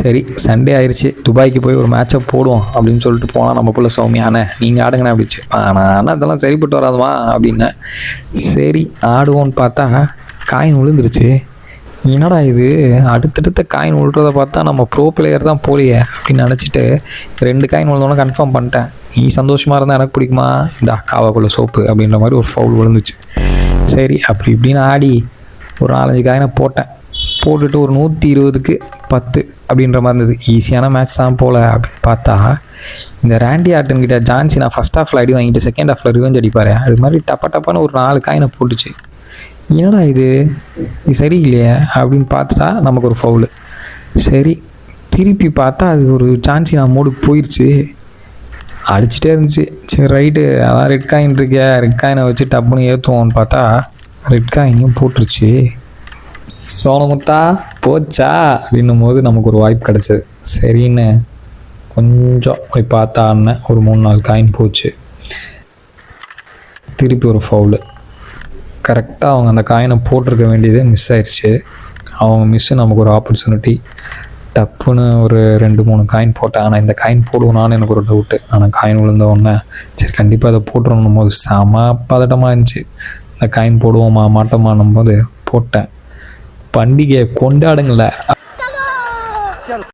சரி சண்டே ஆயிடுச்சு, துபாய்க்கு போய் ஒரு மேட்சை போடுவோம் அப்படின்னு சொல்லிட்டு போனால் நம்ம புள்ள சௌமியாண்ணே நீங்கள் ஆடுங்கண்ணே அப்படிச்சு. ஆனால் அதெல்லாம் சரிப்பட்டு வராதுமா அப்படின்னேன். சரி ஆடுவோன்னு பார்த்தா காயின் விழுந்துருச்சு. என்னடா இது, அடுத்தடுத்த காயின் விழுறதை பார்த்தா நம்ம ப்ரோ பிளேயர் தான் போலியே அப்படின்னு நினச்சிட்டு 2 காயின் விழுந்தோன்னே கன்ஃபார்ம் பண்ணிட்டேன். நீ சந்தோஷமாக இருந்தால் எனக்கு பிடிக்குமா, இந்த காவாக்குள்ள சோப்பு அப்படின்ற மாதிரி ஒரு ஃபவுல் விழுந்துச்சு. சரி அப்படி இப்படின்னு ஆடி ஒரு 4-5 காயினை போட்டுட்டு ஒரு 120க்கு 10 அப்படின்ற மாதிரி இருந்தது. ஈஸியான மேட்ச் தான் போல் அப்படின்னு பார்த்தா இந்த ரேண்டி ஆர்டன் கிட்ட ஜான்சி நான் ஃபஸ்ட் ஹாஃபில் அடி வாங்கிட்டு செகண்ட் ஹாஃபில் ரிவெஞ்ச் அடிப்பார், அது மாதிரி டப்பான்னு ஒரு 4 காயினை போட்டுச்சு. என்னடா இது சரியில்லையே அப்படின்னு பார்த்துட்டா நமக்கு ஒரு ஃபவுலு. சரி திருப்பி பார்த்தா அது ஒரு ஜான்சி நான் மூடுக்கு போயிடுச்சு, அடிச்சுட்டே இருந்துச்சு. சரி ரைட்டு அதான் ரெட் காயின் இருக்கே, ரெட் காயினை வச்சு டப்புன்னு ஏற்றுவோன்னு பார்த்தா ரெட் காயினையும் போட்டுருச்சு. சோனமுத்தா போச்சா அப்படின்னும் போது நமக்கு ஒரு வாய்ப்பு கிடச்சிது. சரின்னு கொஞ்சம் போய் பார்த்தா ஆடினேன், ஒரு 3-4 காயின் போச்சு. திருப்பி ஒரு ஃபவுலு. கரெக்டாக அவங்க அந்த காயினை போட்டிருக்க வேண்டியது மிஸ் ஆயிடுச்சு. அவங்க மிஸ்ஸு நமக்கு ஒரு ஆப்பர்ச்சுனிட்டி. டப்புன்னு ஒரு 2-3 காயின் போட்டேன். ஆனால் இந்த காயின் போடுவோனான்னு எனக்கு ஒரு டவுட்டு. ஆனால் காயின் விழுந்த உடனே சரி கண்டிப்பாக அதை போட்டுருணும் போது செம பதட்டமாக இருந்துச்சு. இந்த காயின் போடுவோமா மாட்டோமான்னும் போது போட்டேன். பண்டிகையை கொண்டாடுங்கள.